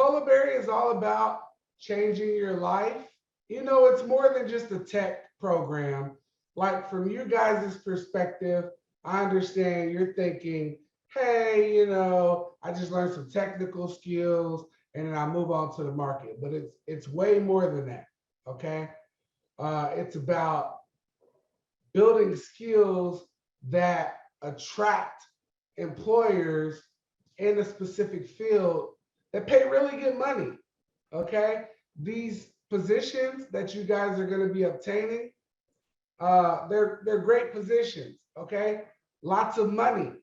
Colaberry is all about changing your life. You know, it's more than just a tech program. Like from you guys' perspective, I understand you're thinking, hey, I just learned some technical skills and then I move on to the market. But it's way more than that. Okay. It's about building skills that attract employers in a specific field that pay really good money. Okay. These positions that you guys are going to be obtaining, they're great positions. Okay. Lots of money,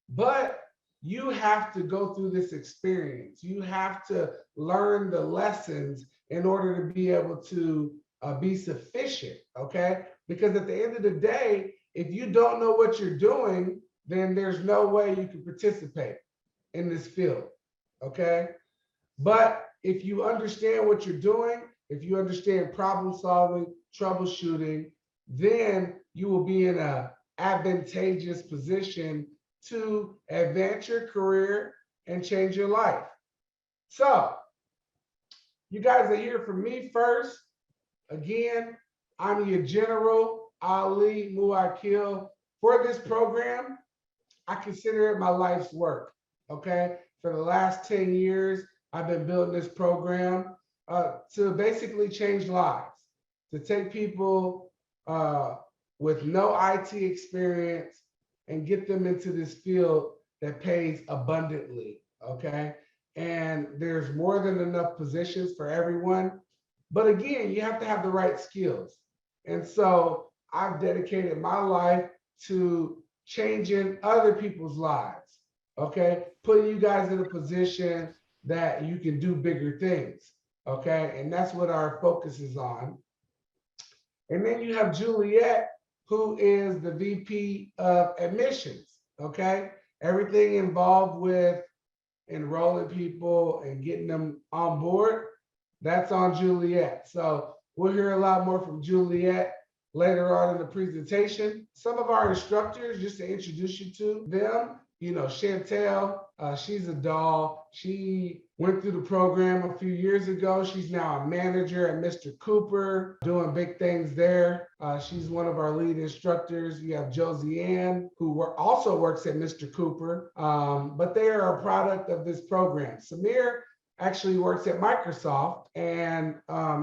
but you have to go through this experience. You have to learn the lessons in order to be able to be sufficient. Okay. Because at the end of the day, if you don't know what you're doing, then there's no way you can participate in this field. Okay. But if you understand what you're doing, if you understand problem solving, troubleshooting, then you will be in an advantageous position to advance your career and change your life. So, you guys are here for me first. Again, I'm your General Ali Muakil. For this program, I consider it my life's work. Okay. For the last 10 years, I've been building this program to basically change lives, to take people with no IT experience and get them into this field that pays abundantly. Okay. And there's more than enough positions for everyone. But again, you have to have the right skills. And so I've dedicated my life to changing other people's lives. Okay. Putting you guys in a position that you can do bigger things. Okay. And that's what our focus is on. And then you have Juliet, who is the VP of admissions. Okay. Everything involved with enrolling people and getting them on board, that's on Juliet. So we'll hear a lot more from Juliet later on in the presentation. Some of our instructors, just to introduce you to them, Chantel, she's a doll. She went through the program a few years ago. She's now a manager at Mr. Cooper, doing big things there. She's one of our lead instructors. You have Josie Ann, who also works at Mr. Cooper, but they are a product of this program. Samir actually works at Microsoft, and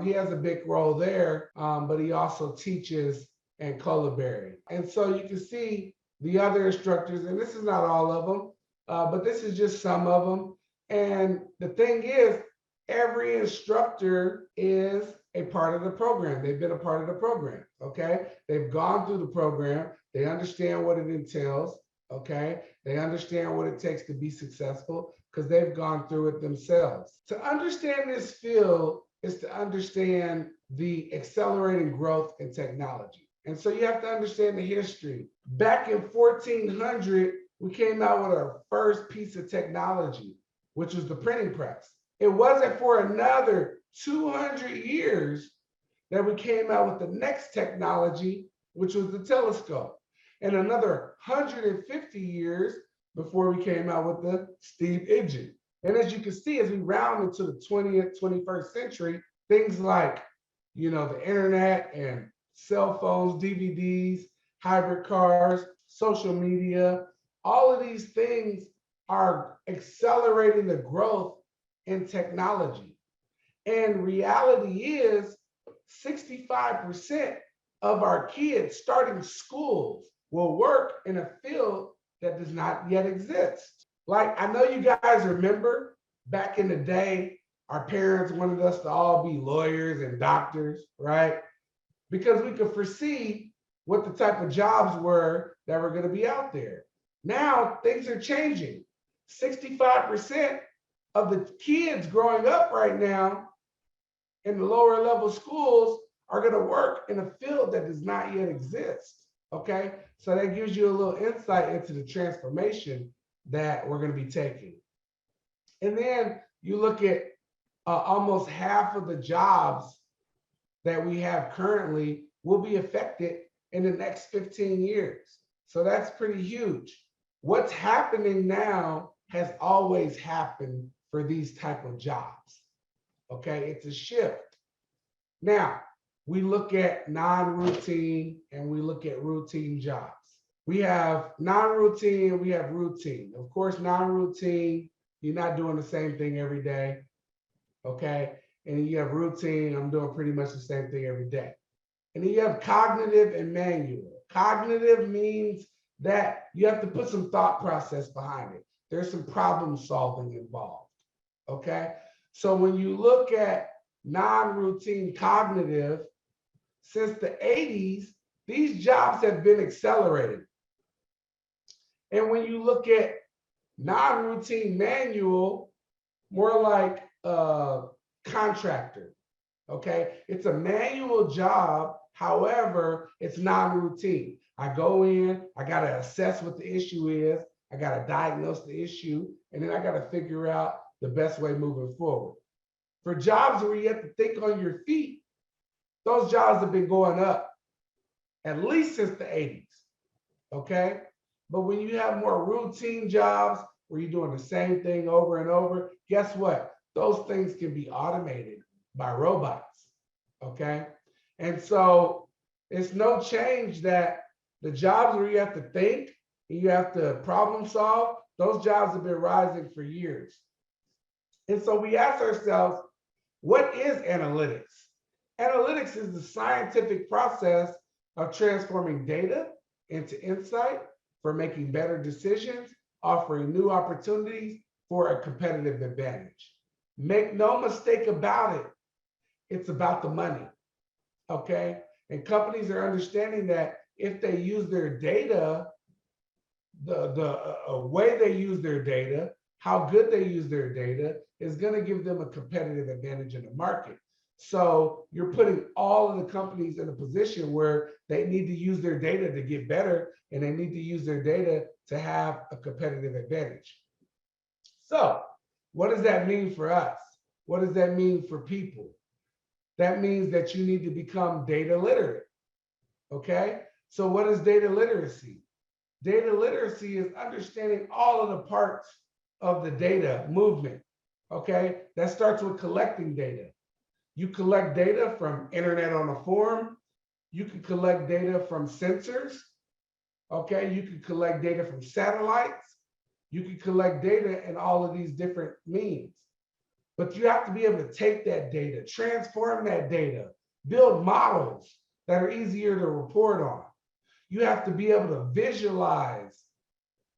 he has a big role there, but he also teaches at Colaberry. And so you can see the other instructors, and this is not all of them, but this is just some of them. And the thing is, every instructor is a part of the program. They've been a part of the program, okay? They've gone through the program. They understand what it entails, okay? They understand what it takes to be successful because they've gone through it themselves. To understand this field is to understand the accelerating growth in technology. And so you have to understand the history. Back in 1400, we came out with our first piece of technology, which was the printing press. It wasn't for another 200 years that we came out with the next technology, which was the telescope, and another 150 years before we came out with the steam engine. And as you can see, as we round into the 20th, 21st century, things like, the internet and cell phones, DVDs, hybrid cars, social media, all of these things are accelerating the growth in technology. And reality is 65% of our kids starting schools will work in a field that does not yet exist. Like, I know you guys remember back in the day, our parents wanted us to all be lawyers and doctors, right? Because we could foresee what the type of jobs were that were going to be out there. Now things are changing. 65% of the kids growing up right now in the lower level schools are going to work in a field that does not yet exist. Okay, so that gives you a little insight into the transformation that we're going to be taking. And then you look at almost half of the jobs that we have currently will be affected in the next 15 years. So that's pretty huge. What's happening now has always happened for these type of jobs. Okay, it's a shift. Now, we look at non-routine and we look at routine jobs. We have non-routine, we have routine. Of course, non-routine, you're not doing the same thing every day. Okay. And then you have routine, I'm doing pretty much the same thing every day. And then you have cognitive and manual. Cognitive means that you have to put some thought process behind it. There's some problem solving involved. Okay. So when you look at non-routine cognitive, since the 80s, these jobs have been accelerated. And when you look at non-routine manual, more like contractor, okay? It's a manual job, however, it's non-routine. I go in, I gotta assess what the issue is, I gotta diagnose the issue, and then I gotta figure out the best way moving forward. For jobs where you have to think on your feet, those jobs have been going up at least since the 80s, okay? But when you have more routine jobs where you're doing the same thing over and over, guess what? Those things can be automated by robots, okay? And so it's no change that the jobs where you have to think and you have to problem solve, those jobs have been rising for years. And so we ask ourselves, what is analytics? Analytics is the scientific process of transforming data into insight for making better decisions, offering new opportunities for a competitive advantage. Make no mistake about it, it's about the money, okay? And companies are understanding that if they use their data, the way they use their data, how good they use their data is gonna give them a competitive advantage in the market. So you're putting all of the companies in a position where they need to use their data to get better, and they need to use their data to have a competitive advantage. So what does that mean for us? What does that mean for people? That means that you need to become data literate, okay? So what is data literacy? Data literacy is understanding all of the parts of the data movement, okay? That starts with collecting data. You collect data from internet on a form. You can collect data from sensors, okay? You can collect data from satellites. You can collect data in all of these different means. But you have to be able to take that data, transform that data, build models that are easier to report on. You have to be able to visualize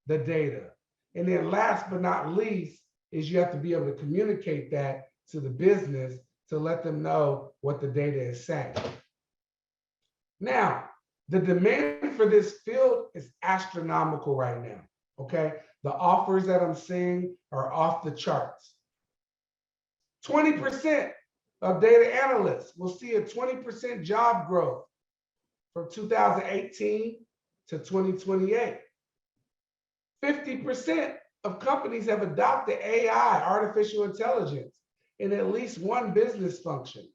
the data. And then last but not least is you have to be able to communicate that to the business to let them know what the data is saying. Now, the demand for this field is astronomical right now, okay? The offers that I'm seeing are off the charts. 20% of data analysts will see a 20% job growth from 2018 to 2028. 50% of companies have adopted AI, artificial intelligence, in at least one business function.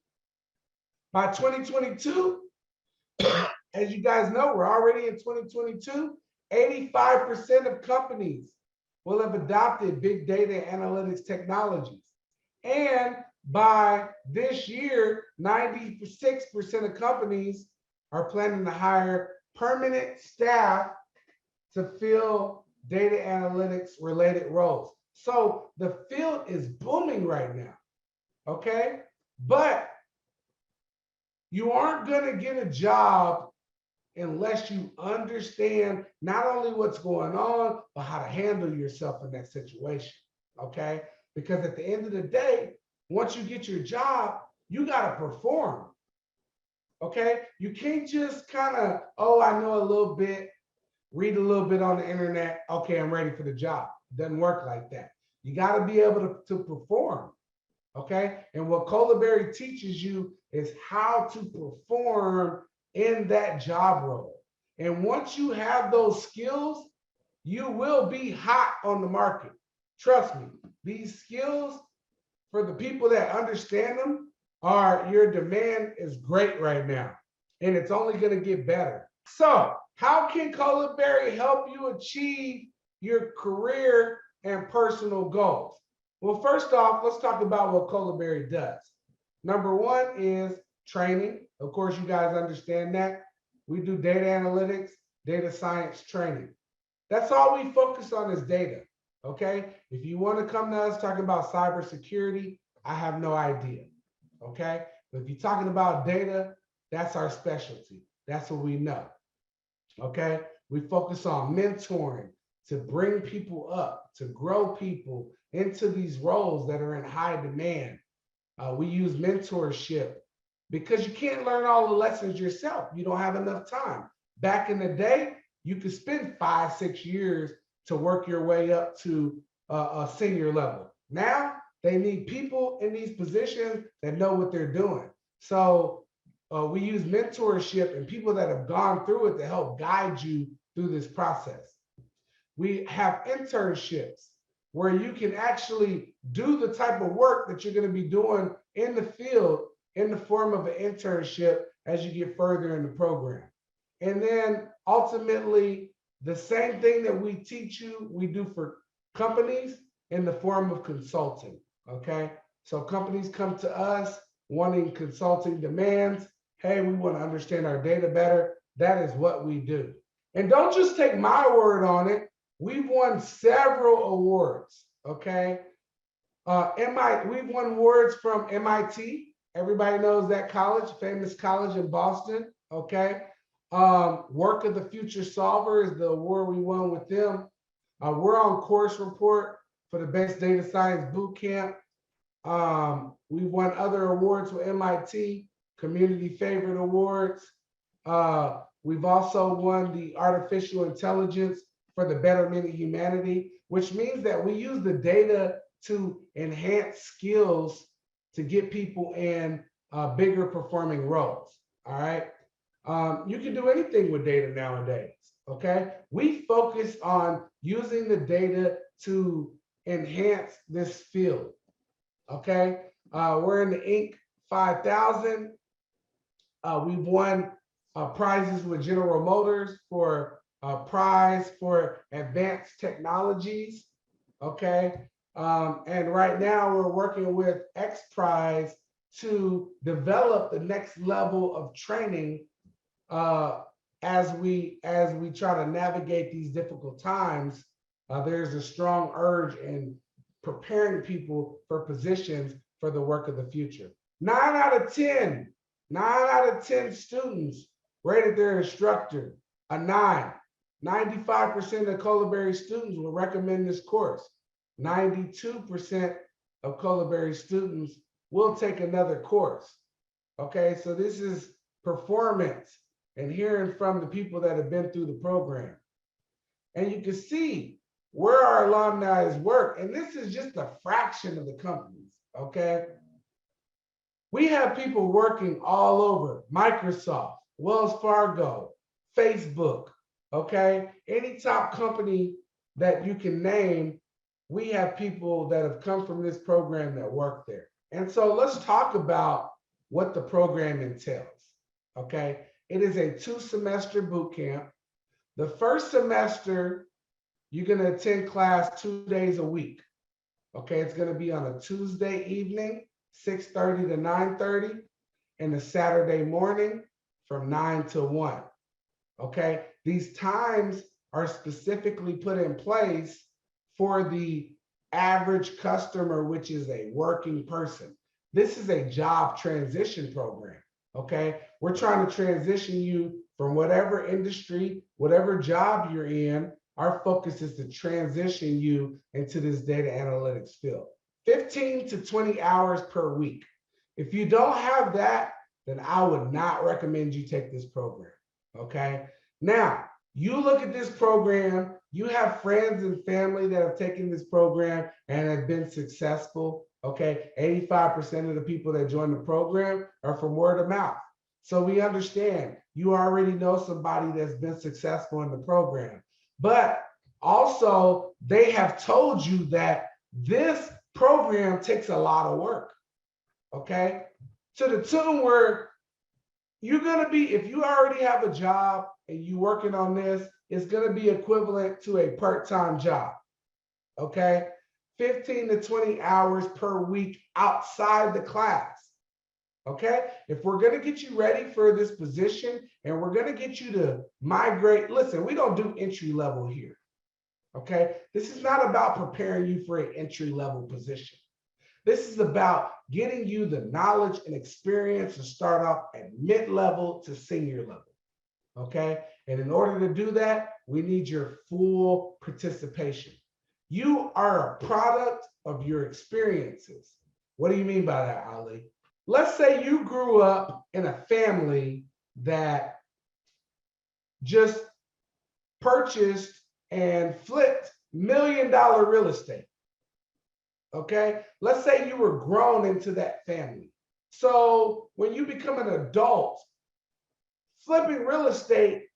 By 2022, as you guys know, we're already in 2022, 85% of companies will have adopted big data analytics technologies. And by this year, 96% of companies are planning to hire permanent staff to fill data analytics related roles. So the field is booming right now, okay? But you aren't gonna get a job unless you understand not only what's going on, but how to handle yourself in that situation, okay? Because at the end of the day, once you get your job, you gotta perform, okay? You can't just kind of, oh, I know a little bit, read a little bit on the internet, okay, I'm ready for the job. It doesn't work like that. You gotta be able to perform, okay? And what Colaberry teaches you is how to perform in that job role. And once you have those skills, you will be hot on the market. Trust me, these skills, for the people that understand them, are your demand is great right now. And it's only gonna get better. So how can Colaberry help you achieve your career and personal goals? Well, first off, let's talk about what Colaberry does. Number one is training. Of course, you guys understand that. We do data analytics, data science training. That's all we focus on is data. Okay. If you want to come to us talking about cybersecurity, I have no idea. Okay. But if you're talking about data, that's our specialty. That's what we know. Okay. We focus on mentoring to bring people up, to grow people into these roles that are in high demand. We use mentorship because you can't learn all the lessons yourself. You don't have enough time. Back in the day, you could spend 5, 6 years to work your way up to a senior level. Now they need people in these positions that know what they're doing. So we use mentorship and people that have gone through it to help guide you through this process. We have internships where you can actually do the type of work that you're going to be doing in the field in the form of an internship as you get further in the program. And then ultimately, the same thing that we teach you, we do for companies in the form of consulting. Okay. So companies come to us wanting consulting demands. Hey, we want to understand our data better. That is what we do. And don't just take my word on it. We've won several awards. Okay. We've won awards from MIT. Everybody knows that college, famous college in Boston. Okay. Work of the Future Solver is the award we won with them. We're on course report for the best data science boot camp. We've won other awards with MIT, community favorite awards. We've also won the artificial intelligence for the betterment of humanity, which means that we use the data to enhance skills to get people in bigger performing roles. All right. You can do anything with data nowadays. Okay. We focus on using the data to enhance this field. Okay. We're in the Inc. 5000. We've won prizes with General Motors for prize for advanced technologies. Okay. And right now we're working with X Prize to develop the next level of training as we try to navigate these difficult times. There's a strong urge in preparing people for positions for the work of the future. 9 out of 10 students rated their instructor a 9. 95% of Colaberry students will recommend this course. 92% of Colaberry students will take another course. Okay, so this is performance and hearing from the people that have been through the program. And you can see where our alumni work. And this is just a fraction of the companies, okay? We have people working all over: Microsoft, Wells Fargo, Facebook, okay? Any top company that you can name, we have people that have come from this program that work there. And so let's talk about what the program entails, okay? It is a 2-semester boot camp. The first semester, you're going to attend class 2 days a week. Okay, it's going to be on a Tuesday evening, 6:30 to 9:30, and a Saturday morning from 9 to 1. Okay, these times are specifically put in place for the average customer, which is a working person. This is a job transition program. Okay, we're trying to transition you from whatever industry, whatever job you're in. Our focus is to transition you into this data analytics field. 15 to 20 hours per week. If you don't have that, then I would not recommend you take this program. Okay, now you look at this program, you have friends and family that have taken this program and have been successful. Okay, 85% of the people that join the program are from word of mouth. So we understand you already know somebody that's been successful in the program. But also, they have told you that this program takes a lot of work. Okay, to the tune where you're going to be, if you already have a job and you're working on this, it's going to be equivalent to a part-time job. Okay, 15 to 20 hours per week outside the class. Okay, if we're going to get you ready for this position and we're going to get you to migrate, listen, we don't do entry level here. Okay, this is not about preparing you for an entry level position. This is about getting you the knowledge and experience to start off at mid-level to senior level. Okay, and in order to do that, we need your full participation. You are a product of your experiences. What do you mean by that, Ali? Let's say you grew up in a family that just purchased and flipped $1 million real estate. Okay, let's say you were grown into that family. So when you become an adult, flipping real estate,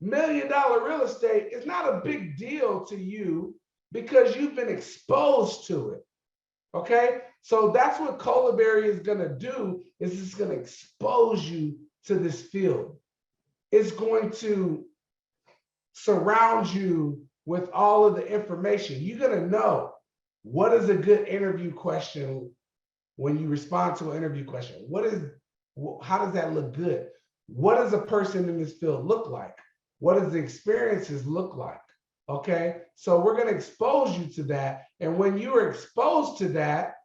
$1 million real estate is not a big deal to you because you've been exposed to it. Okay, so that's what Colaberry is going to do, is it's going to expose you to this field. It's going to surround you with all of the information. You're going to know what is a good interview question when you respond to an interview question. How does that look good? What does a person in this field look like? What does the experiences look like? Okay, so we're going to expose you to that. And when you are exposed to that,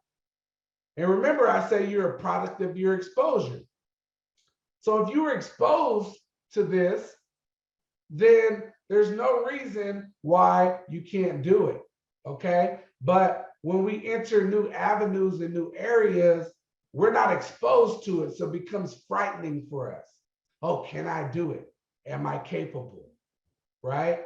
and remember, I say you're a product of your exposure. So if you were exposed to this, then there's no reason why you can't do it. Okay, but when we enter new avenues and new areas, we're not exposed to it. So it becomes frightening for us. Oh, can I do it? Am I capable? Right?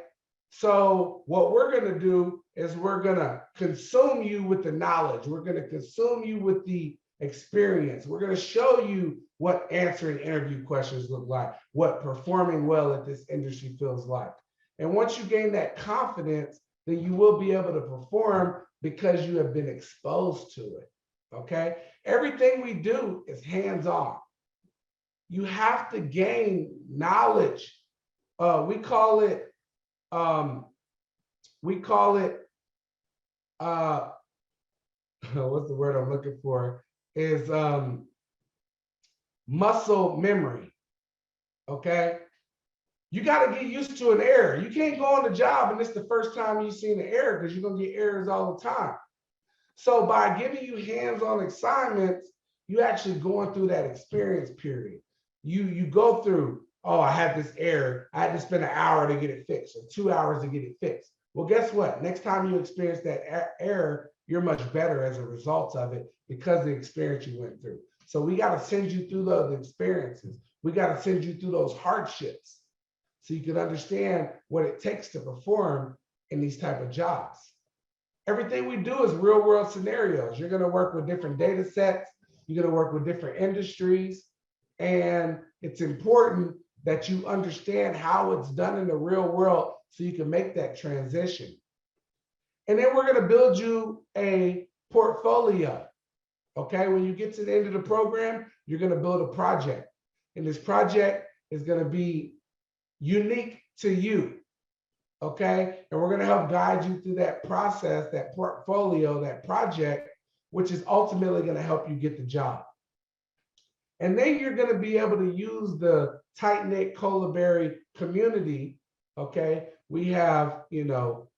So what we're going to do is we're going to consume you with the knowledge. We're going to consume you with the experience. We're going to show you what answering interview questions look like, what performing well at this industry feels like. And once you gain that confidence, then you will be able to perform because you have been exposed to it. Okay? Everything we do is hands-on. You have to gain knowledge. We call it what's the word I'm looking for, is muscle memory. Okay, you got to get used to an error. You can't go on the job and it's the first time you've seen an error, because you're going to get errors all the time. So by giving you hands-on assignments, you actually going through that experience period. You go through, oh, I had this error. I had to spend an hour to get it fixed, or 2 hours to get it fixed. Well, guess what? Next time you experience that error, you're much better as a result of it because of the experience you went through. So we got to send you through those experiences. We got to send you through those hardships so you can understand what it takes to perform in these type of jobs. Everything we do is real world scenarios. You're going to work with different data sets. You're going to work with different industries. And it's important that you understand how it's done in the real world so you can make that transition. And then we're going to build you a portfolio. Okay, when you get to the end of the program, you're going to build a project. And this project is going to be unique to you. Okay, and we're going to help guide you through that process, that portfolio, that project, which is ultimately going to help you get the job. And then you're going to be able to use the tight-knit Colaberry community. Okay, we have,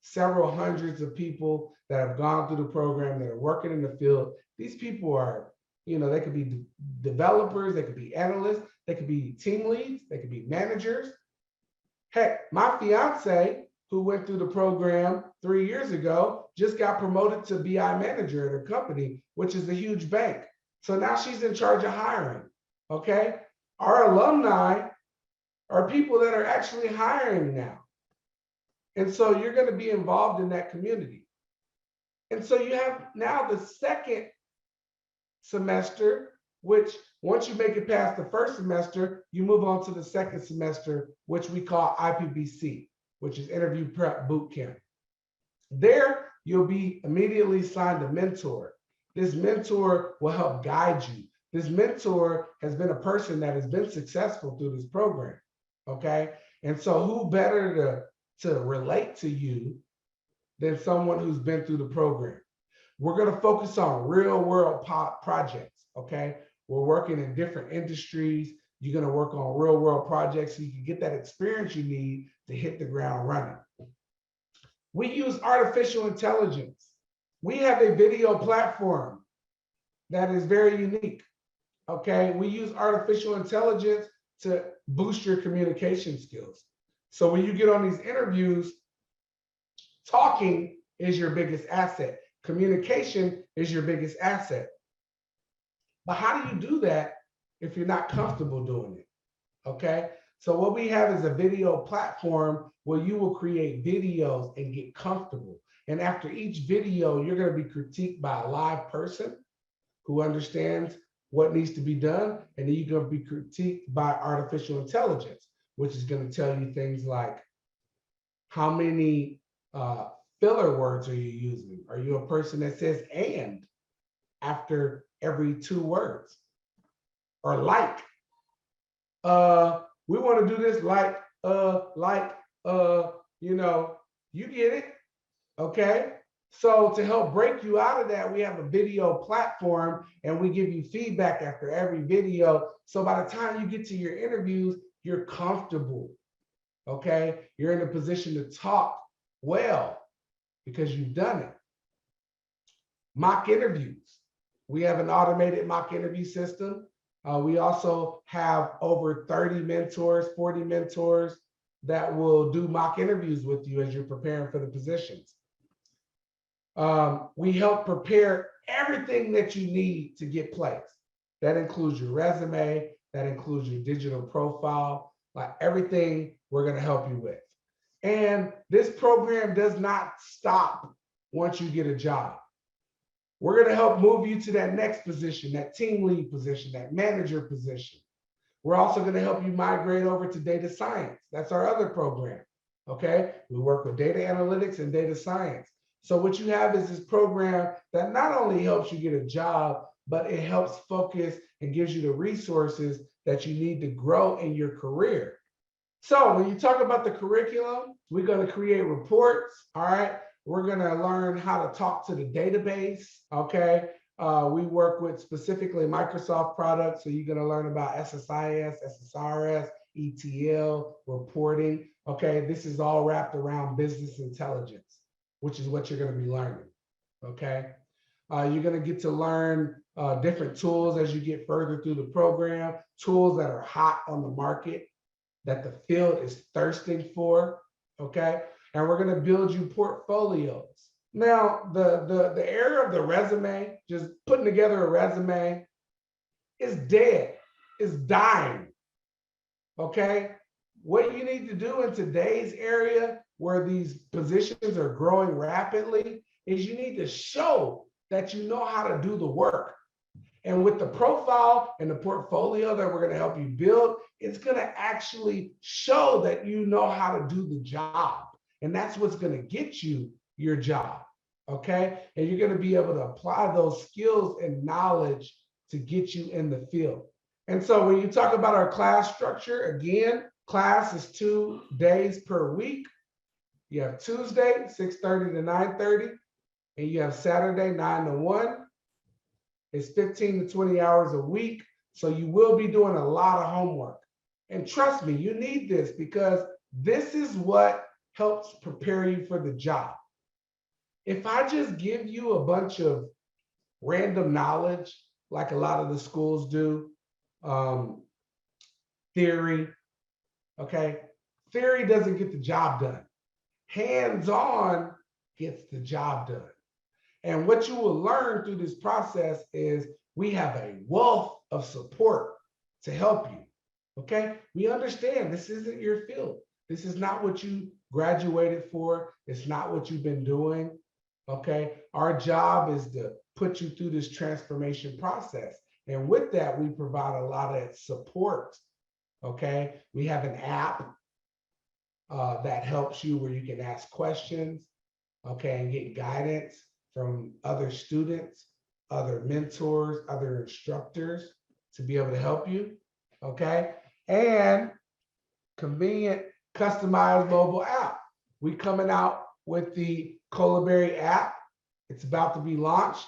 several hundreds of people that have gone through the program that are working in the field. These people are, they could be developers, they could be analysts, they could be team leads, they could be managers. Heck, my fiance, who went through the program 3 years ago, just got promoted to BI manager at her company, which is a huge bank. So now she's in charge of hiring. Okay, our alumni are people that are actually hiring now. And so you're going to be involved in that community. And so you have now the second semester, which once you make it past the first semester, you move on to the second semester, which we call IPBC, which is Interview Prep Boot Camp. There, you'll be immediately assigned a mentor. This mentor will help guide you. This mentor has been a person that has been successful through this program, okay? And so who better to relate to you than someone who's been through the program? We're going to focus on real world projects. Okay. We're working in different industries. You're going to work on real world projects so you can get that experience you need to hit the ground running. We use artificial intelligence. We have a video platform that is very unique. Okay. We use artificial intelligence to boost your communication skills. So when you get on these interviews, talking is your biggest asset. Communication is your biggest asset. But how do you do that if you're not comfortable doing it? Okay. So what we have is a video platform where you will create videos and get comfortable. And after each video, you're going to be critiqued by a live person who understands what needs to be done. And then you're going to be critiqued by artificial intelligence, which is going to tell you things like, how many filler words are you using? Are you a person that says "and" after every 2 words? Or like, we want to do this like, you get it. Okay. So to help break you out of that, we have a video platform and we give you feedback after every video. So by the time you get to your interviews, you're comfortable. Okay. You're in a position to talk well because you've done it. Mock interviews. We have an automated mock interview system. We also have over 30 mentors, 40 mentors that will do mock interviews with you as you're preparing for the positions. We help prepare everything that you need to get placed. That includes your resume, that includes your digital profile, like everything we're going to help you with. And this program does not stop once you get a job. We're going to help move you to that next position, that team lead position, that manager position. We're also going to help you migrate over to data science. That's our other program. Okay. We work with data analytics and data science. So what you have is this program that not only helps you get a job, but it helps focus and gives you the resources that you need to grow in your career. So when you talk about the curriculum, we're going to create reports. All right. We're going to learn how to talk to the database. Okay. We work with specifically Microsoft products. So you're going to learn about SSIS, SSRS, ETL, reporting. Okay. This is all wrapped around business intelligence, which is what you're going to be learning. Okay. You're going to get to learn different tools as you get further through the program, tools that are hot on the market, that the field is thirsting for. Okay. And we're going to build you portfolios. Now, the era of the resume, just putting together a resume, is dead, is dying. Okay. What you need to do in today's area where these positions are growing rapidly is you need to show that you know how to do the work. And with the profile and the portfolio that we're going to help you build, it's going to actually show that you know how to do the job. And that's what's going to get you your job. Okay. And you're going to be able to apply those skills and knowledge to get you in the field. And so when you talk about our class structure, again, class is 2 days per week. You have Tuesday, 6:30 to 9:30, and you have Saturday, 9 to 1. It's 15 to 20 hours a week. So you will be doing a lot of homework. And trust me, you need this because this is what helps prepare you for the job. If I just give you a bunch of random knowledge, like a lot of the schools do, theory, okay? Theory doesn't get the job done. Hands-on gets the job done. And what you will learn through this process is we have a wealth of support to help you, okay? We understand this isn't your field. This is not what you graduated for. It's not what you've been doing, okay? Our job is to put you through this transformation process. And with that, we provide a lot of support, okay? We have an app that helps you where you can ask questions, okay, and get guidance from other students, other mentors, other instructors to be able to help you, okay? And convenient, customized mobile app. We coming out with the Colaberry app, It's about to be launched.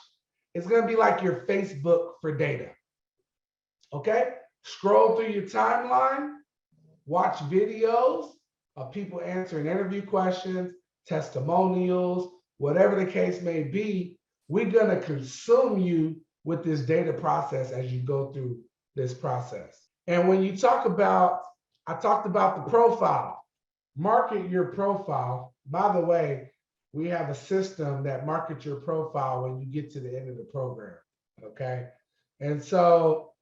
It's going to be like your Facebook for data. Okay? Scroll through your timeline, watch videos of people answering interview questions, testimonials, whatever the case may be. We're going to consume you with this data process as you go through this process. And when you talk about, I talked about the profile, market your profile. By the way, we have a system that markets your profile when you get to the end of the program, okay? And so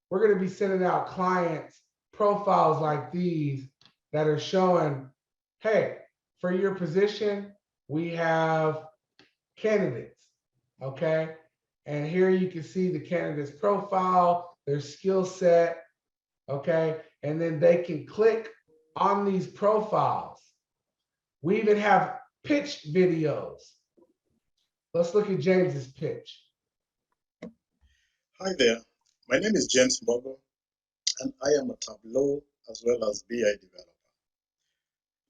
we're going to be sending out clients profiles like these that are showing, hey, for your position, we have candidates, okay? And here you can see the candidate's profile, their skill set, okay? And then they can click on these profiles. We even have pitch videos. Let's look at James's pitch. Hi there, my name is James Mbogo, and I am a Tableau as well as BI developer.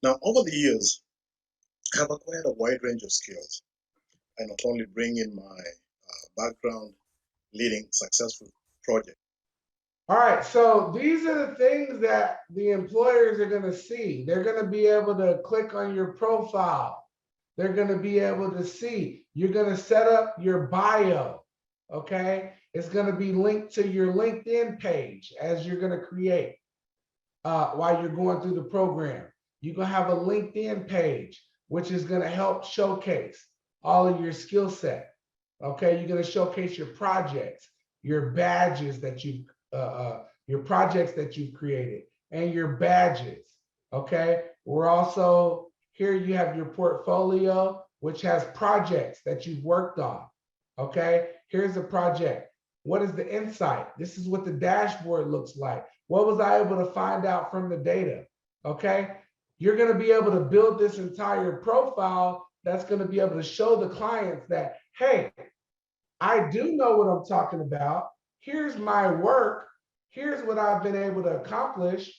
Now, over the years, I have acquired a wide range of skills. I not only bring in my background leading successful projects. All right, so these are the things that the employers are going to see. They're going to be able to click on your profile. They're going to be able to see. You're going to set up your bio, okay? It's going to be linked to your LinkedIn page as you're going to create while you're going through the program. You're going to have a LinkedIn page, which is going to help showcase all of your skill set, okay? You're going to showcase your projects, your badges that your projects that you've created, and your badges, okay? We're also, here you have your portfolio, which has projects that you've worked on, okay? Here's a project. What is the insight? This is what the dashboard looks like. What was I able to find out from the data, okay? You're gonna be able to build this entire profile that's gonna be able to show the clients that, hey, I do know what I'm talking about. Here's my work. Here's what I've been able to accomplish.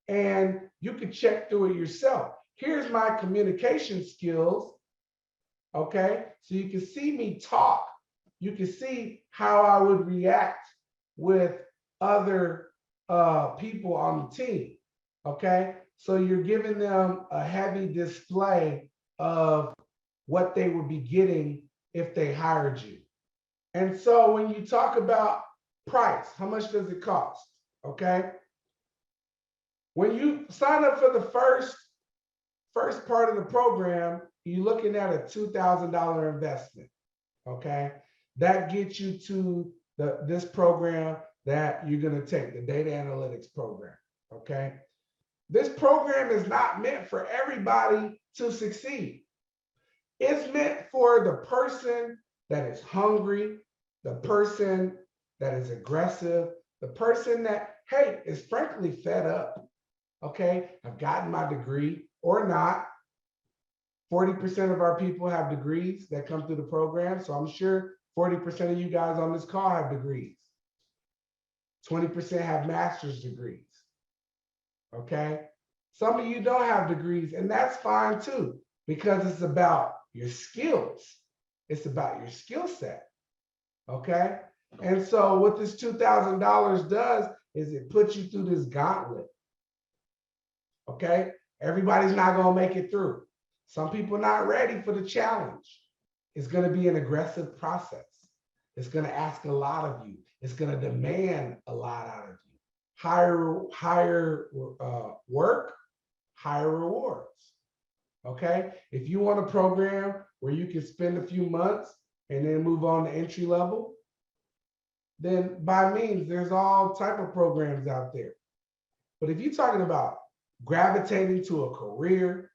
And you can check through it yourself. Here's my communication skills. Okay. So you can see me talk. You can see how I would react with other people on the team. Okay. So you're giving them a heavy display of what they would be getting if they hired you. And so when you talk about price, how much does it cost? Okay. When you sign up for the first part of the program, you're looking at a $2,000 investment. Okay. That gets you to this program that you're going to take, the data analytics program. Okay. This program is not meant for everybody to succeed. It's meant for the person that is hungry, the person that is aggressive, the person that, hey, is frankly fed up. Okay, I've gotten my degree or not. 40% of our people have degrees that come through the program. So I'm sure 40% of you guys on this call have degrees. 20% have master's degrees. Okay, some of you don't have degrees, and that's fine too, because it's about your skills. It's about your skill set. Okay. And so what this $2,000 does is it puts you through this gauntlet. Okay. Everybody's not going to make it through. Some people are not ready for the challenge. It's going to be an aggressive process. It's going to ask a lot of you. It's going to demand a lot out of you. Higher work, higher rewards. Okay. If you want a program where you can spend a few months and then move on to entry level, then by means, there's all type of programs out there. But if you're talking about gravitating to a career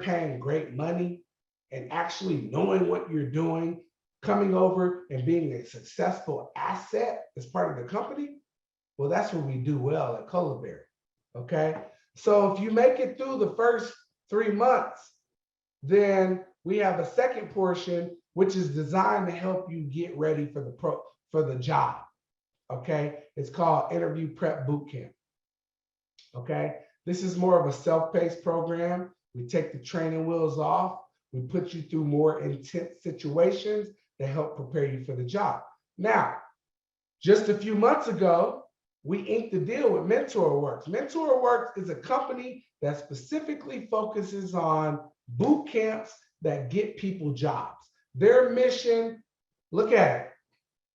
paying great money, and actually knowing what you're doing, coming over and being a successful asset as part of the company, well, that's what we do well at Colaberry. Okay. So if you make it through the first 3 months, then we have a second portion, which is designed to help you get ready for the job. Okay. It's called Interview Prep Bootcamp. Okay. This is more of a self-paced program. We take the training wheels off. We put you through more intense situations that help prepare you for the job. Now, just a few months ago, we inked a deal with MentorWorks. MentorWorks is a company that specifically focuses on boot camps that get people jobs. Their mission, look at it.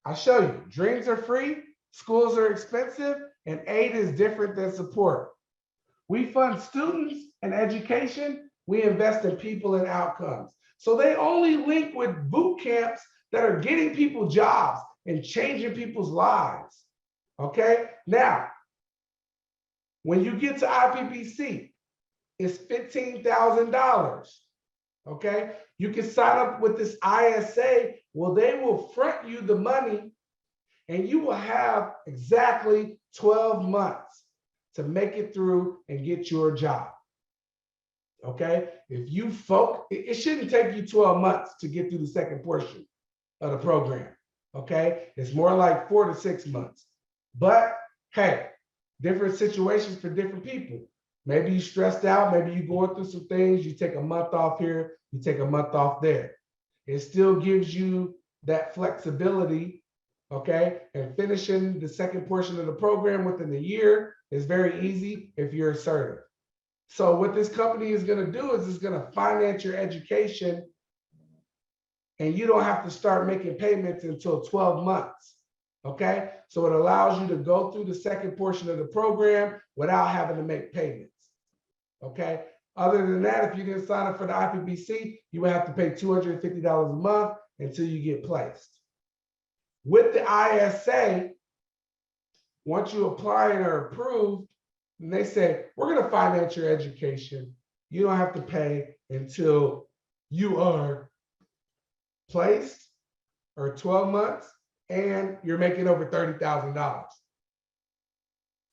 I'll show you. Dreams are free, schools are expensive, and aid is different than support. We fund students and education. We invest in people and outcomes. So they only link with boot camps that are getting people jobs and changing people's lives. Okay? Now, when you get to IPBC, it's $15,000. Okay? You can sign up with this ISA. Well, they will front you the money and you will have exactly 12 months to make it through and get your job. Okay? If you it shouldn't take you 12 months to get through the second portion of the program. Okay? It's more like 4 to 6 months. But hey, different situations for different people. Maybe you're stressed out, maybe you're going through some things, you take a month off here, you take a month off there. It still gives you that flexibility, okay? And finishing the second portion of the program within a year is very easy if you're assertive. So what this company is gonna do is it's gonna finance your education and you don't have to start making payments until 12 months. Okay, so it allows you to go through the second portion of the program without having to make payments. Okay, other than that, if you didn't sign up for the IPBC, you would have to pay $250 a month until you get placed. With the ISA, once you apply and are approved, and they say, we're going to finance your education, you don't have to pay until you are placed or 12 months and you're making over $30,000.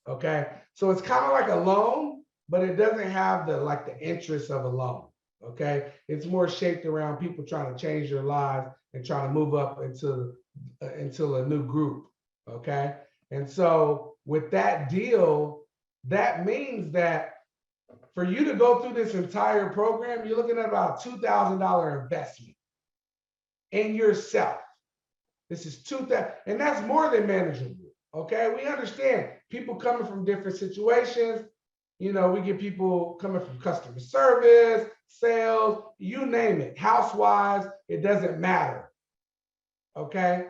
Okay, so it's kind of like a loan, but it doesn't have the interest of a loan. Okay, it's more shaped around people trying to change their lives and trying to move up into a new group. Okay, and so with that deal, that means that for you to go through this entire program, you're looking at about $2,000 investment in yourself. This is $2,000, and that's more than manageable. Okay, we understand people coming from different situations. You know, we get people coming from customer service, sales, you name it, housewives, it doesn't matter. Okay,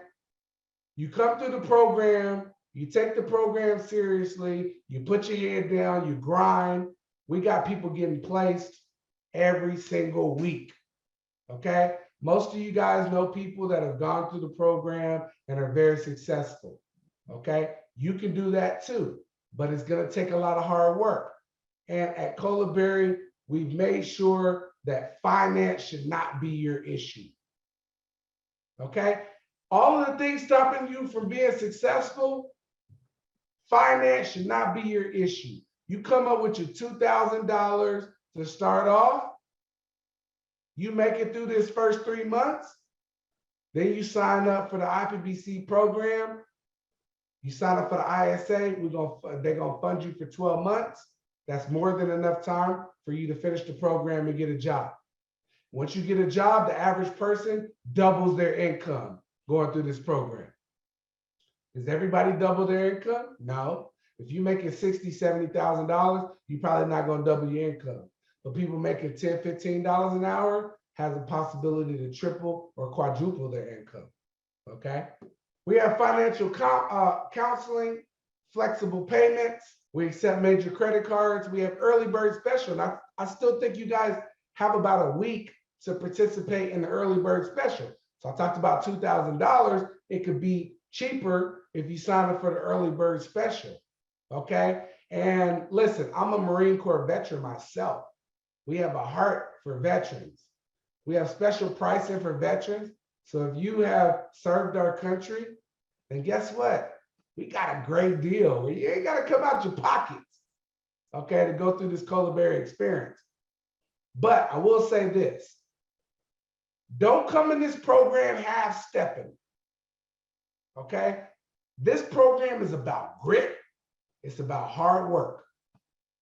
you come through the program, you take the program seriously, you put your head down, you grind. We got people getting placed every single week. Okay, most of you guys know people that have gone through the program and are very successful. Okay, you can do that too, but it's going to take a lot of hard work. And at Colaberry, we've made sure that finance should not be your issue. Okay, all of the things stopping you from being successful, finance should not be your issue. You come up with your $2,000 to start off. You make it through this first 3 months, then you sign up for the IPBC program. You sign up for the ISA, they're gonna fund you for 12 months. That's more than enough time for you to finish the program and get a job. Once you get a job, the average person doubles their income going through this program. Does everybody double their income? No. If you're making $60,000, $70,000, you're probably not gonna double your income. But people making $10, $15 an hour has a possibility to triple or quadruple their income, okay? We have financial counseling, flexible payments. We accept major credit cards. We have early bird special. And I still think you guys have about a week to participate in the early bird special. So I talked about $2,000. It could be cheaper if you sign up for the early bird special, okay? And listen, I'm a Marine Corps veteran myself. We have a heart for veterans. We have special pricing for veterans. So if you have served our country, then guess what? We got a great deal where you ain't got to come out your pockets, okay, to go through this Colaberry experience. But I will say this, don't come in this program half-stepping, okay? This program is about grit. It's about hard work,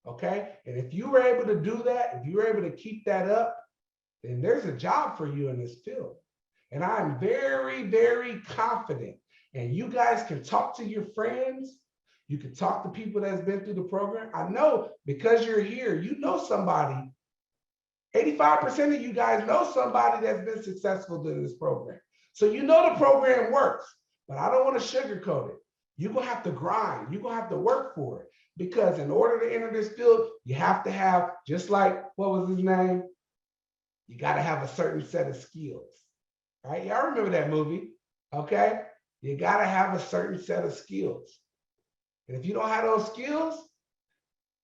okay? And if you were able to do that, if you were able to keep that up, then there's a job for you in this field. And I'm very, very confident. And you guys can talk to your friends. You can talk to people that's been through the program. I know because you're here, you know somebody. 85% of you guys know somebody that's been successful in this program. So you know the program works, but I don't want to sugarcoat it. You're going to have to grind. You're going to have to work for it. Because in order to enter this field, you have to have, just like, what was his name? You got to have a certain set of skills. Right? Y'all remember that movie, okay? You got to have a certain set of skills. And if you don't have those skills,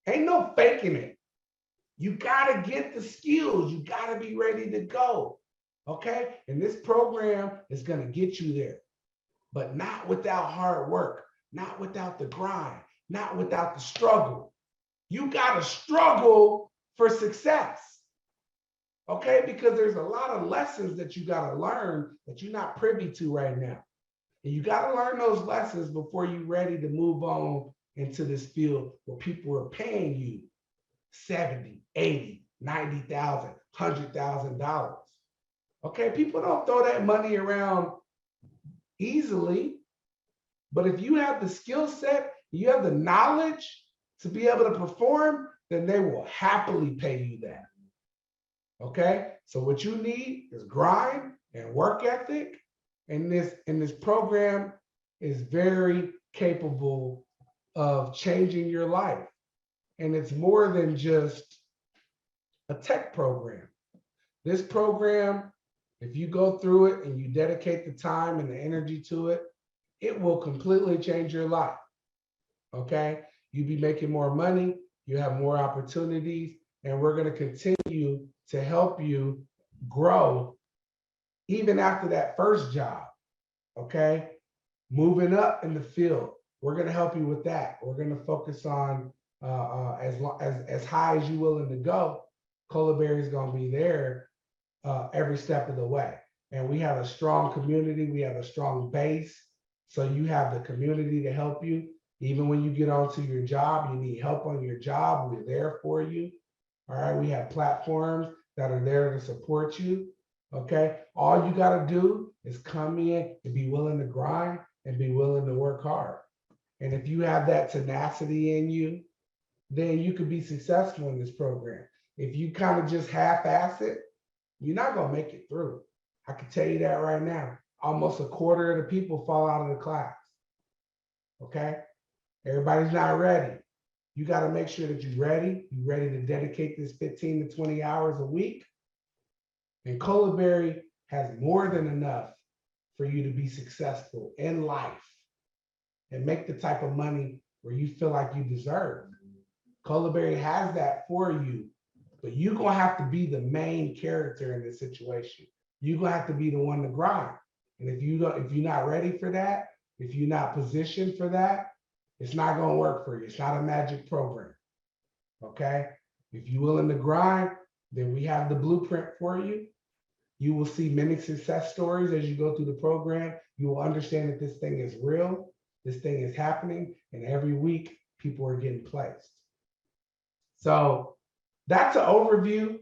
ain't no faking it. You got to get the skills. You got to be ready to go, okay? And this program is going to get you there, but not without hard work, not without the grind, not without the struggle. You got to struggle for success. Okay, because there's a lot of lessons that you got to learn that you're not privy to right now. And you got to learn those lessons before you're ready to move on into this field where people are paying you 70, 80, 90,000, $100,000. Okay, people don't throw that money around easily. But if you have the skill set, you have the knowledge to be able to perform, then they will happily pay you that. Okay, so what you need is grind and work ethic, and this program is very capable of changing your life. And it's more than just a tech program. This program, if you go through it and you dedicate the time and the energy to it, it will completely change your life. Okay, you'll be making more money, you have more opportunities, and we're going to continue to help you grow even after that first job, okay? Moving up in the field, we're going to help you with that. We're going to focus on as high as you're willing to go. Colaberry is going to be there every step of the way. And we have a strong community. We have a strong base. So you have the community to help you. Even when you get onto your job, you need help on your job, we're there for you. All right, we have platforms that are there to support you. Okay, all you got to do is come in and be willing to grind and be willing to work hard. And if you have that tenacity in you, then you could be successful in this program. If you kind of just half-ass it, you're not going to make it through. I can tell you that right now. Almost a quarter of the people fall out of the class. Okay, everybody's not ready. You got to make sure that you're ready. You're ready to dedicate this 15 to 20 hours a week. And Colaberry has more than enough for you to be successful in life and make the type of money where you feel like you deserve. Colaberry has that for you, but you're going to have to be the main character in this situation. You're going to have to be the one to grind. And if you're not ready for that, if you're not positioned for that, it's not going to work for you. It's not a magic program. Okay? If you're willing to grind, then we have the blueprint for you. You will see many success stories as you go through the program. You will understand that this thing is real. This thing is happening. And every week, people are getting placed. So that's an overview.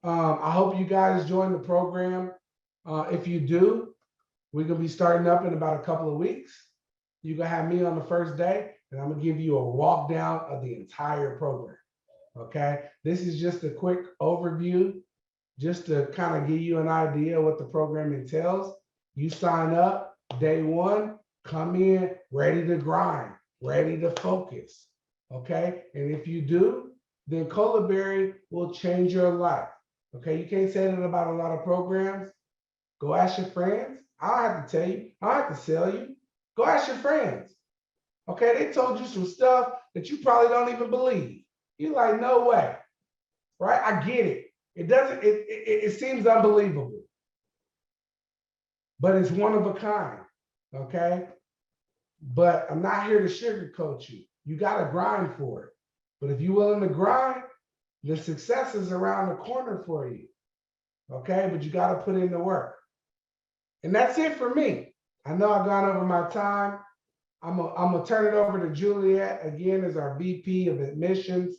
I hope you guys join the program. If you do, we're going to be starting up in about a couple of weeks. You're going to have me on the first day, and I'm going to give you a walk down of the entire program. Okay, this is just a quick overview, just to kind of give you an idea of what the program entails. You sign up day one, come in ready to grind, ready to focus. Okay, and if you do, then Colaberry will change your life. Okay, you can't say that about a lot of programs. Go ask your friends. I don't have to tell you, I don't have to sell you. Go ask your friends. Okay, they told you some stuff that you probably don't even believe. You're like, no way, right? I get it. It seems unbelievable, but it's one of a kind, okay? But I'm not here to sugarcoat you. You got to grind for it. But if you're willing to grind, the success is around the corner for you, okay? But you got to put in the work. And that's it for me. I know I've gone over my time. I'm gonna turn it over to Juliet again as our VP of admissions.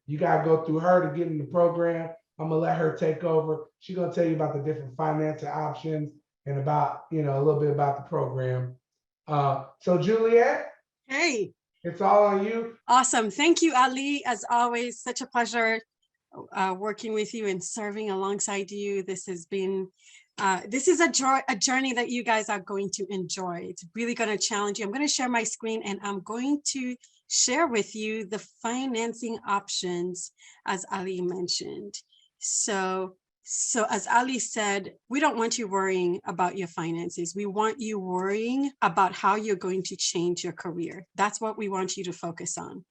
You gotta go through her to get in the program. I'm gonna let her take over. She's gonna tell you about the different financing options and about, a little bit about the program. So Juliet, Hey, it's all on you. awesome. Thank you, Ali. As always, such a pleasure working with you and serving alongside you. This has been, this is a journey that you guys are going to enjoy. It's really going to challenge you. I'm going to share my screen and I'm going to share with you the financing options, as Ali mentioned. So as Ali said, we don't want you worrying about your finances. We want you worrying about how you're going to change your career. That's what we want you to focus on.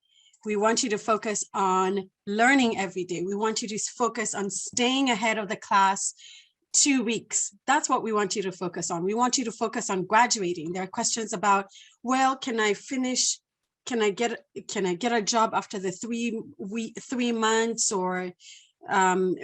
We want you to focus on learning every day. We want you to focus on staying ahead of the class 2 weeks. That's what we want you to focus on. We want you to focus on graduating. There are questions about, well, can I finish? Can I get a job after the 3 months? Or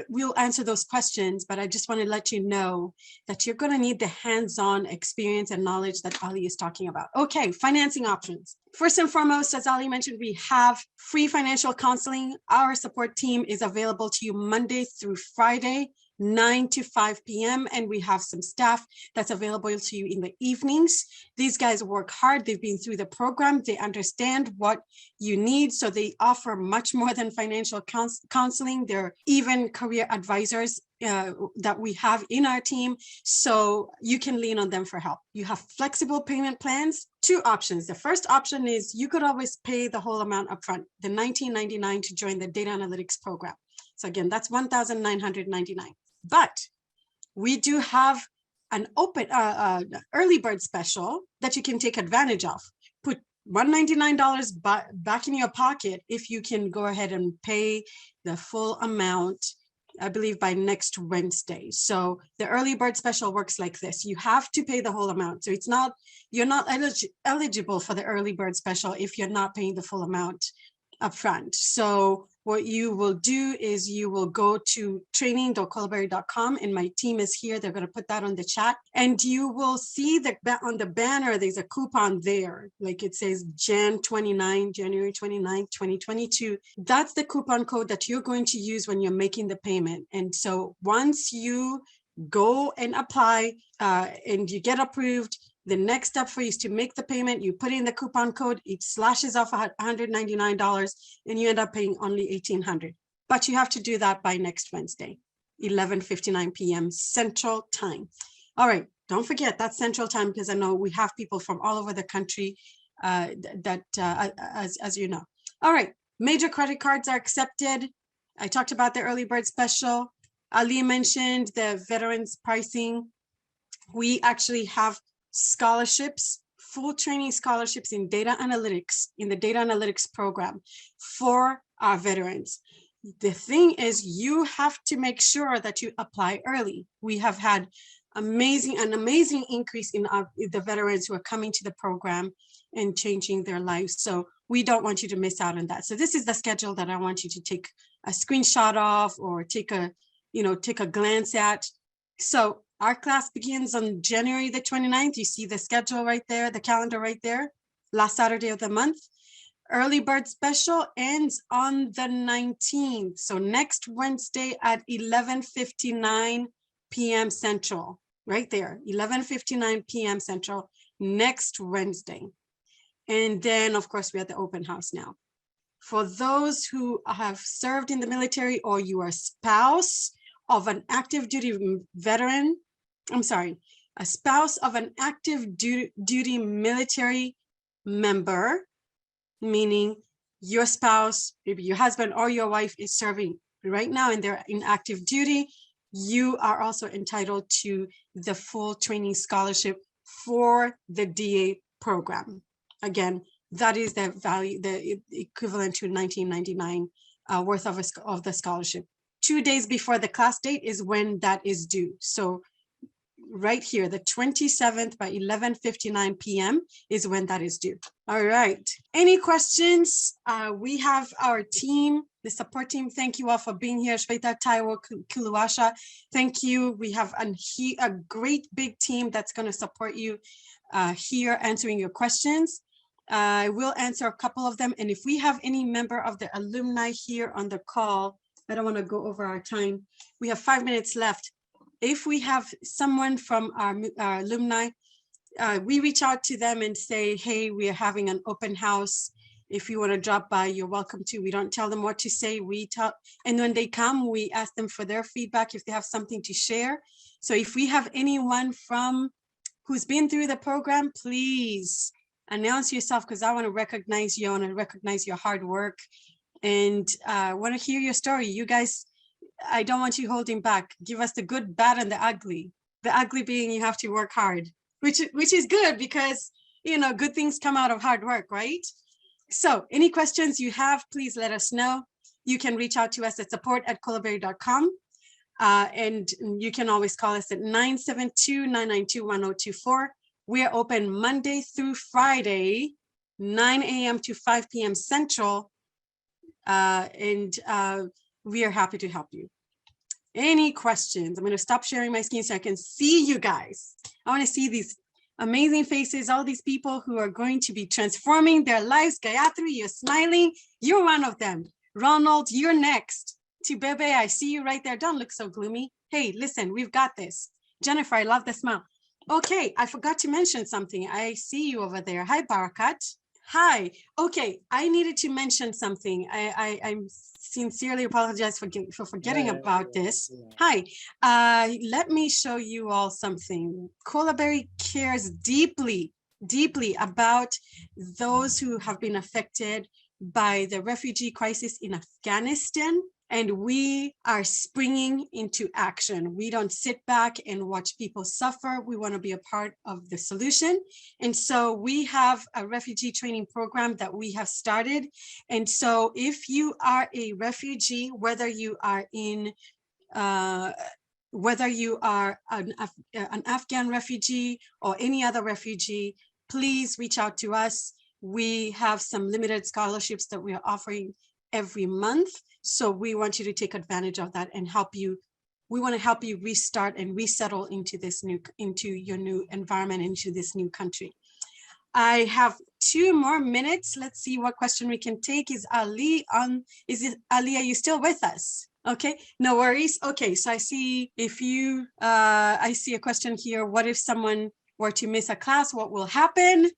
we'll answer those questions, but I just want to let you know that you're going to need the hands-on experience and knowledge that Ali is talking about. Okay, financing options. First and foremost, as Ali mentioned, we have free financial counseling. Our support team is available to you Monday through Friday, 9 to 5 p.m. And we have some staff that's available to you in the evenings. These guys work hard. They've been through the program. They understand what you need. So they offer much more than financial counseling. They're even career advisors that we have in our team. So you can lean on them for help. You have flexible payment plans. 2 options. The first option is you could always pay the whole amount upfront, the $19.99 to join the data analytics program. So again, that's $1,999. But we do have an open early bird special that you can take advantage of. Put $199 back in your pocket if you can go ahead and pay the full amount, I believe, by next Wednesday. So the early bird special works like this. You have to pay the whole amount. So you're not eligible for the early bird special if you're not paying the full amount upfront. So what you will do is you will go to training.colaberry.com and my team is here. They're going to put that on the chat and you will see that on the banner, there's a coupon there. Like it says January 29, 2022. That's the coupon code that you're going to use when you're making the payment. And so once you go and apply and you get approved, the next step for you is to make the payment. You put in the coupon code, it slashes off $199 and you end up paying only $1,800. But you have to do that by next Wednesday, 11:59 p.m. Central Time. All right, don't forget that's Central Time because I know we have people from all over the country as you know. All right, major credit cards are accepted. I talked about the early bird special. Ali mentioned the veterans pricing. We actually have scholarships, full training scholarships in data analytics, in the data analytics program for our veterans. The thing is, you have to make sure that you apply early. We have had an amazing increase in the veterans who are coming to the program and changing their lives. So we don't want you to miss out on that. So this is the schedule that I want you to take a screenshot of or take a glance at. So our class begins on January the 29th. You see the schedule right there, the calendar right there, last Saturday of the month. Early bird special ends on the 19th. So next Wednesday at 11:59 p.m. Central, right there, 11:59 p.m. Central, next Wednesday. And then, of course, we have the open house now. For those who have served in the military or you are a spouse of an active duty veteran, a spouse of an active duty military member, meaning your spouse, maybe your husband or your wife is serving right now and they're in active duty, you are also entitled to the full training scholarship for the DA program. Again, that is the value, the equivalent to $19.99 worth of the scholarship. 2 days before the class date is when that is due. So right here, the 27th by 11:59 p.m. is when that is due. All right. Any questions? We have our team, the support team. Thank you all for being here. Shweta, Taiwo, Kuluasha. Thank you. We have a great big team that's going to support you here answering your questions. I will answer a couple of them. And if we have any member of the alumni here on the call, I don't want to go over our time. We have 5 minutes left. If we have someone from our alumni, we reach out to them and say, hey, we are having an open house. If you want to drop by, you're welcome to. We don't tell them what to say. And when they come, we ask them for their feedback if they have something to share. So if we have anyone who's been through the program, please announce yourself, because I want to recognize you. I want to recognize your hard work, and I want to hear your story. You guys, I don't want you holding back. Give us the good, bad, and the ugly. The ugly being you have to work hard, which is good, because good things come out of hard work, right? So any questions you have, please let us know. You can reach out to us at support@colaberry.com. And you can always call us at 972-992-1024. We're open Monday through Friday, 9 a.m. to 5 p.m. Central. And we are happy to help you. Any questions? I'm going to stop sharing my screen so I can see you guys. I want to see these amazing faces, all these people who are going to be transforming their lives. Gayatri, you're smiling. You're one of them. Ronald, you're next. Tibebe, I see you right there. Don't look so gloomy. Hey, listen, we've got this. Jennifer, I love the smile. Okay, I forgot to mention something. I see you over there. Hi, Barakat. Hi. Okay, I needed to mention something. I'm sincerely apologize for forgetting about this. Hi. Let me show you all something. Colaberry cares deeply, deeply about those who have been affected by the refugee crisis in Afghanistan. And we are springing into action. We don't sit back and watch people suffer. We want to be a part of the solution. And so we have a refugee training program that we have started. And so if you are a refugee, whether you are an Afghan refugee or any other refugee, please reach out to us. We have some limited scholarships that we are offering every month. So we want you to take advantage of that and help you. We want to help you restart and resettle into your new environment, into this new country. I have 2 more minutes. Let's see what question we can take. Is Ali on? Ali, are you still with us? Okay, no worries. Okay, so I see I see a question here. What if someone were to miss a class, what will happen?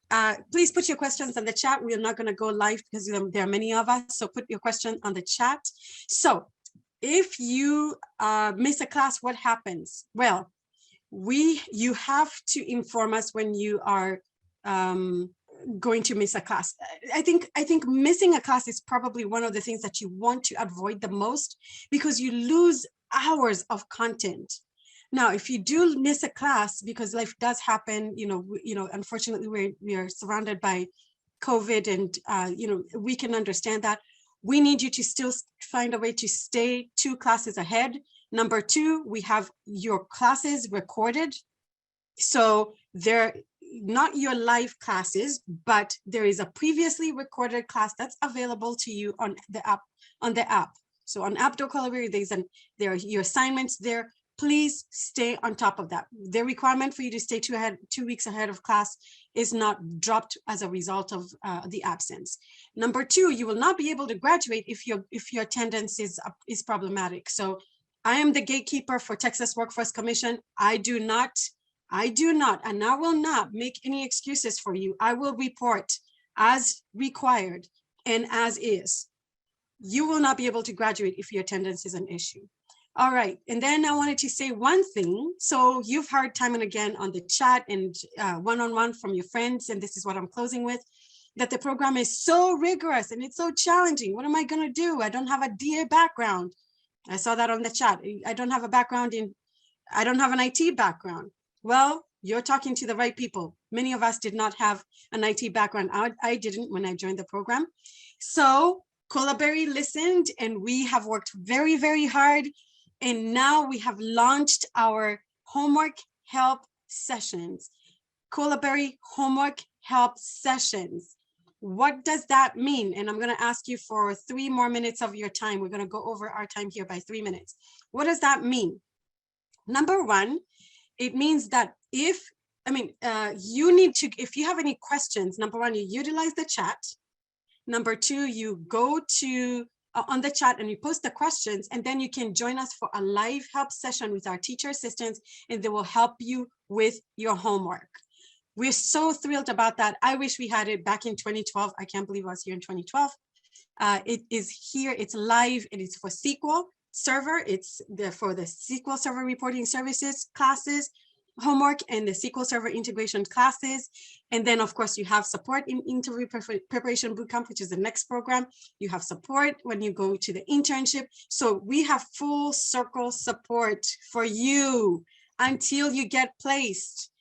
Please put your questions in the chat. We're not going to go live because there are many of us. So put your question on the chat. So if you miss a class, what happens? Well, you have to inform us when you are going to miss a class. I think missing a class is probably one of the things that you want to avoid the most, because you lose hours of content. Now, if you do miss a class, because life does happen, unfortunately, we are surrounded by COVID, and we can understand that. We need you to still find a way to stay 2 classes ahead. Number 2, we have your classes recorded. So they're not your live classes, but there is a previously recorded class that's available to you on the app. So on Colaberry, there are your assignments there. Please stay on top of that. The requirement for you to stay 2 weeks ahead of class is not dropped as a result of the absence. Number 2, you will not be able to graduate if your attendance is problematic. So I am the gatekeeper for Texas Workforce Commission. I do not, and I will not make any excuses for you. I will report as required and as is. You will not be able to graduate if your attendance is an issue. All right, and then I wanted to say one thing. So you've heard time and again on the chat and one-on-one from your friends, and this is what I'm closing with, that the program is so rigorous and it's so challenging. What am I gonna do? I don't have a DA background. I saw that on the chat. I don't have an IT background. Well, you're talking to the right people. Many of us did not have an IT background. I didn't when I joined the program. So Colaberry listened, and we have worked very, very hard. And now we have launched our homework help sessions. Colaberry homework help sessions. What does that mean? And I'm going to ask you for 3 more minutes of your time. We're going to go over our time here by 3 minutes. What does that mean? Number 1, it means that if you have any questions, number 1, you utilize the chat. Number 2, you go to on the chat and you post the questions, and then you can join us for a live help session with our teacher assistants, and they will help you with your homework. We're so thrilled about that. I wish we had it back in 2012. I can't believe I was here in 2012. It is here, it's live, and it's for SQL Server. It's for the SQL Server reporting services classes homework and the SQL Server integration classes. And then of course you have support in interview preparation bootcamp, which is the next program. You have support when you go to the internship. So we have full circle support for you until you get placed.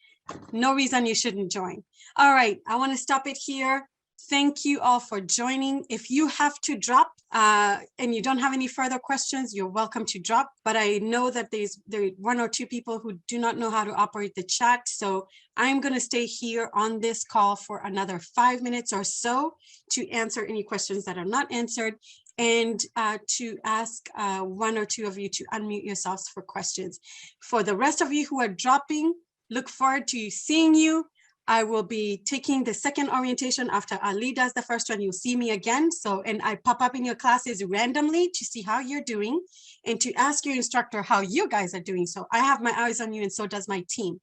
No reason you shouldn't join. All right, I want to stop it here. Thank you all for joining. If you have to drop and you don't have any further questions, you're welcome to drop. But I know that there are 1 or 2 people who do not know how to operate the chat. So I'm going to stay here on this call for another 5 minutes or so to answer any questions that are not answered, and to ask 1 or 2 of you to unmute yourselves for questions. For the rest of you who are dropping, look forward to seeing you. I will be taking the second orientation after Ali does the first one. You'll see me again. So, and I pop up in your classes randomly to see how you're doing and to ask your instructor how you guys are doing. So I have my eyes on you, and so does my team.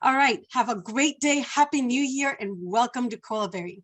All right, have a great day. Happy New Year, and welcome to Colaberry.